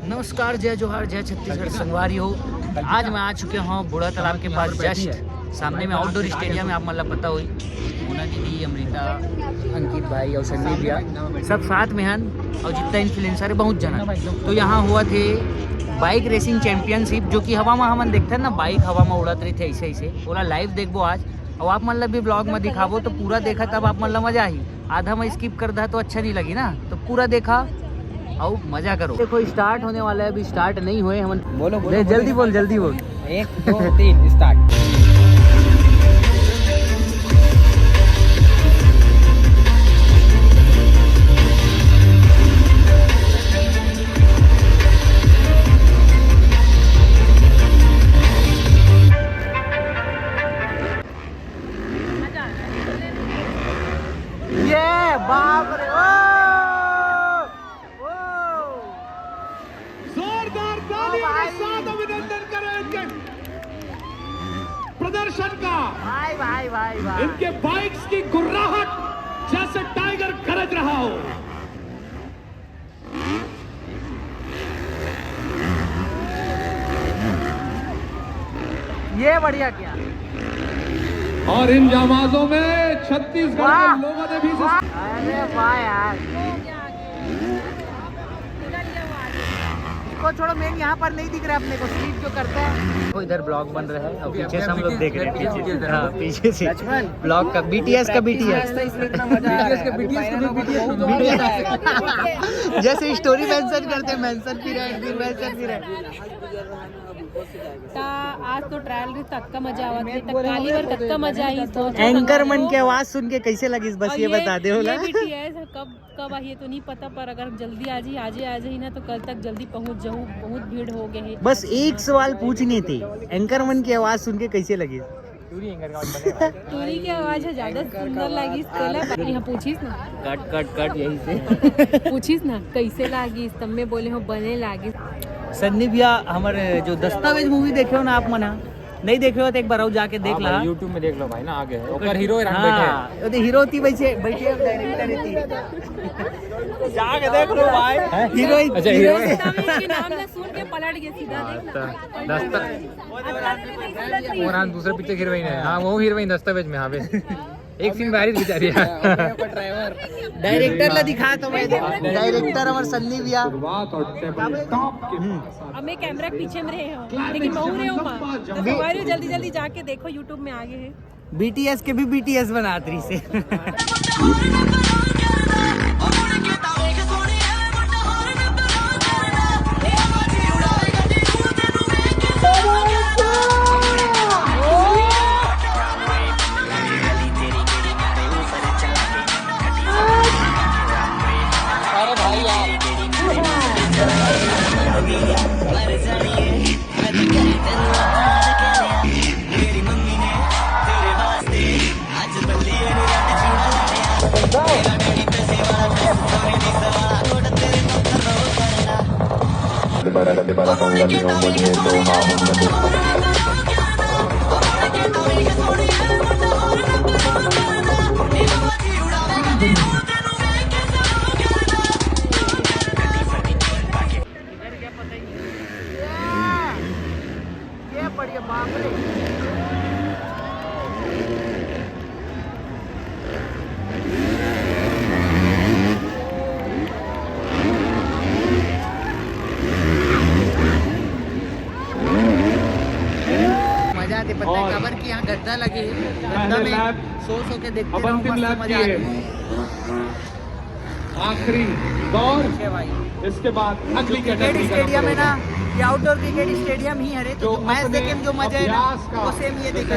नमस्कार, जय जोहार, जय छत्तीसगढ़ संगवारी हो। आज मैं आ चुके हूँ बूढ़ा तालाब के पास, जस्ट सामने में आउटडोर स्टेडियम है। आप मतलब पता हुई मोना दीदी, अमृता, अंकित भाई और संदीप भैया सब साथ में हैं और जितना इन्फ्लुएंसर है बहुत जना। तो यहाँ हुआ थे बाइक रेसिंग चैंपियनशिप, जो कि हवा में हमन देखते हैं ना, बाइक हवा में उड़त रही थे ऐसे ऐसे। बोला लाइव देखबो आज, और आप मतलब भी ब्लॉग में दिखाबो तो पूरा देखा, तब आप मतलब मजा आई। आधा में स्किप कर दा तो अच्छा नहीं लगी ना, तो पूरा देखा और मजा करो। देखो स्टार्ट होने वाला है, अभी स्टार्ट नहीं हुए हम। बोलो बोलो, जल्दी बोल, जल्दी बोल। 1 2 3 स्टार्ट। ये बाप रे, जोरदार ताली के साथ अभिनंदन करें इनके प्रदर्शन का। भाई भाई भाई भाई, इनके बाइक्स की गुर्राहट जैसे टाइगर गरज रहा हो। ये बढ़िया किया। और इन जाबाजों में छत्तीसगढ़ के लोगों ने भी अरे वाह यार, को छोड़ो, मेन यहाँ पर नहीं दिख रहा है अपने को, स्लीप जो करता है वो इधर ब्लॉग बन रहा है और पीछे से हम लोग देख रहे हैं, पीछे से ब्लॉग का BTS का BTS जैसे स्टोरी मेंशन करते हैं, मेंशन पीरियड। आज तो ट्रायल में तक्का मजा आवा थी, काली बार तक्का मजा आई। तो एंकर मन की आवाज सुन के कैसे लगी, बस ये बता दे। होला कब आई तो नहीं पता, पर अगर जल्दी आ जाए ना तो कल तक जल्दी पहुंच जाऊँ। बहुत भीड़ हो गई है। बस एक सवाल पूछनी थी, एंकर मन की आवाज सुन के कैसे लगी? टूरी की आवाज है, ज्यादा सुंदर लगी। यहाँ पूछिस ना, कट यही से पूछिस ना कैसे लागी, तब में बोले हो बने लागी। सन्नी भैया हमारे जो दस्तावेज मूवी देखे हो ना आप मना, नहीं देखे हो तो एक बार आओ जाके देख ला। YouTube में देख लो भाई ना, आगे है ओकर हीरो हीरो थी वैसे बैठे जाके देख लो भाई, हीरोइन। अच्छा दस्तावेज के नाम ना सुन के पलट गए सीधा। देखना दूसरे पिक्चर हीरोइन है। हाँ वो हीरोइन दस्तावेज में। हाँ एक सीन बाहर बेचारी डायरेक्टर ला दिखा तो मैं, डायरेक्टर हमारे सन्नी भैया। अब मैं कैमरा के पीछे में रहे हूँ, लेकिन मैं रहे हूँ। जल्दी जल्दी जाके देखो, YouTube में आगे है। BTS के भी BTS बनाती से बढ़िया बाप रे। मजा आती, पता है कवर की यहाँ गड्ढा लगे, गड्ढा में सो के देखते रहो, मस्त मजा आती है। आखिरी दौर, इसके बाद अगली कैटेगरी स्टेडियम है ना, ये आउटडोर क्रिकेट स्टेडियम ही है। तो मैच देखे में जो मजा है ना, वो सेम ये देखे है।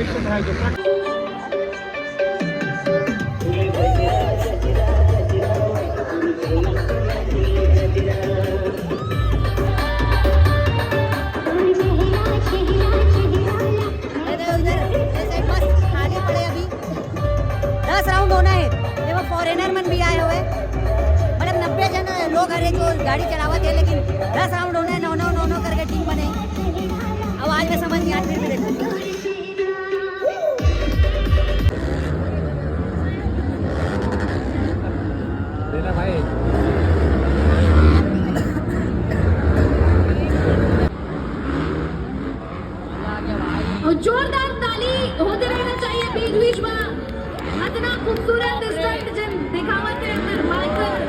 राउंड होना है, देखो फॉरेनर मन भी आए हुए। सब लोग हरे जो गाड़ी चलावत है, लेकिन 10 राउंड होने 9 करके टीम बने। अब आज में समझ नहीं आ फिर भी देखो। देना भाई। और जोरदार ताली होते रहना चाहिए बीच बीच में। इतना खूबसूरत स्टंट जिन दिखावत है फिर माइकल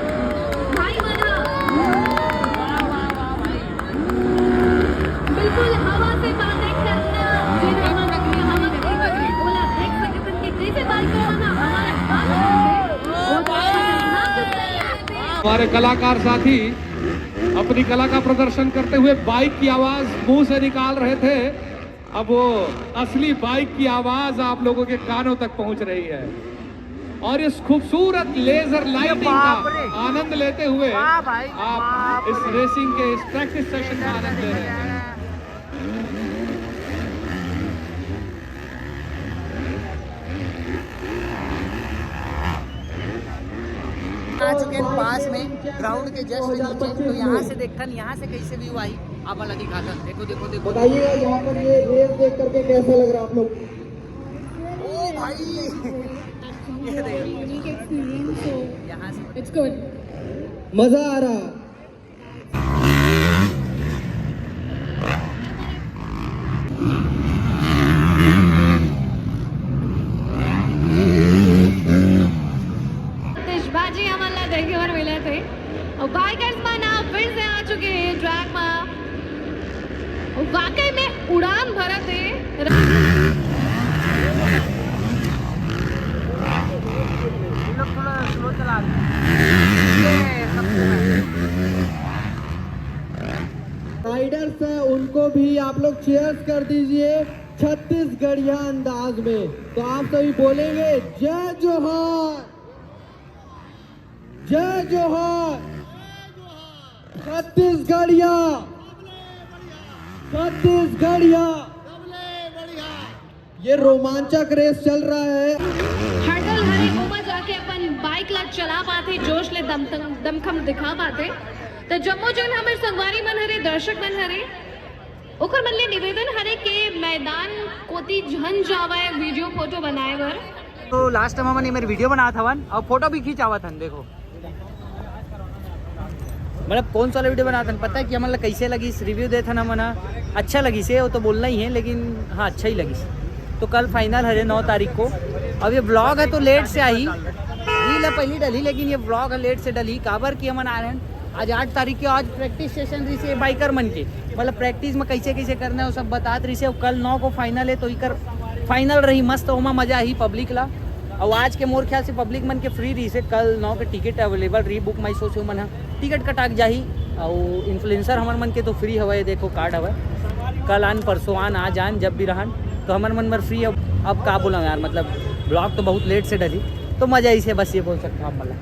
भाई मना बिल्कुल हवा से बातें करना। बोला देख सकते हैं कि कैसे बाइक करना हमारे कलाकार साथी अपनी कला का प्रदर्शन करते हुए बाइक की आवाज मुंह से निकाल रहे थे। अब वो असली बाइक की आवाज आप लोगों के कानों तक पहुंच रही है और इस खूबसूरत लेजर लाइटिंग का आनंद लेते हुए आप इस रेसिंग के इस प्रैक्टिस सेशन का आनंद ले रहे हैं। आ चुके हैं पास में ग्राउंड के जस्ट नीचे। तो यहाँ से देखता यहाँ से कैसे व्यू आई आप वाला दिखाता। देखो देखो देखो बताइएगा यहाँ पर ये रेस देख करके कैसा लग रहा है आप लोग? ओ भाई ये देखो यहाँ से इट्स गुड। मजा आ रहा। बाजी हमारा देखे और मिले थे और बाइकर्स माना फिर से आ चुके हैं ट्रैक में और वाकई में उड़ान भरा थे। राइडर्स है उनको भी आप लोग चीयर्स कर दीजिए छत्तीसगढ़िया अंदाज में। तो आप सभी बोलेंगे जय जोहार, जय जोहार, छत्तीसगढ़िया, छत्तीसगढ़िया। ये रोमांचक रेस चल रहा है। हर्डल हरे ऊपर जाके अपन बाइक ला चला पाते, जोश ले दमखम दिखा पाते। तो जम्मू जोन हमारे संगवारी मन हरे दर्शक मन हरे ओकर मन ले निवेदन हरे के मैदान कोती झन जावे वीडियो फोटो बनाए बर। तो लास्ट टाइम हमने मेरे वीडियो बना था वन और फोटो भी खींचावा था। देखो मतलब कौन सा वाला वीडियो बना था पता है कि हमारा कैसे लगी रिव्यू दे था ना मना अच्छा लगी से वो तो बोलना ही है, लेकिन हाँ अच्छा ही लगी। तो कल फाइनल है 9 तारीख को। अब ये ब्लॉग है तो लेट से आई, रील है पहली डली, लेकिन ये ब्लॉग है लेट से डली। काबर की हमन आ रहे हैं आज 8 तारीख के। आज प्रैक्टिस सेशन रही से बाइकर मन के, मतलब प्रैक्टिस में कैसे कैसे करना है वो सब बतात रही से। कल 9 को फाइनल है तो इकर फाइनल रही मस्त, ओमा मजा ही पब्लिक ला। और आज के मोर ख्याल से पब्लिक मन के फ्री रही से। कल 9 के टिकट अवेलेबल रही, बुक माई शो से मन टिकट कटाक जाही। और इन्फ्लुएंसर हमार मन के तो फ्री हवा, देखो कार्ड हवा। कल आन परसों आन आज आन जब भी रहन तो हमार मन में फ्री। अब का बोला यार, मतलब ब्लॉग तो बहुत लेट से डली तो मजा इसे बस ये बोल सकता हूँ।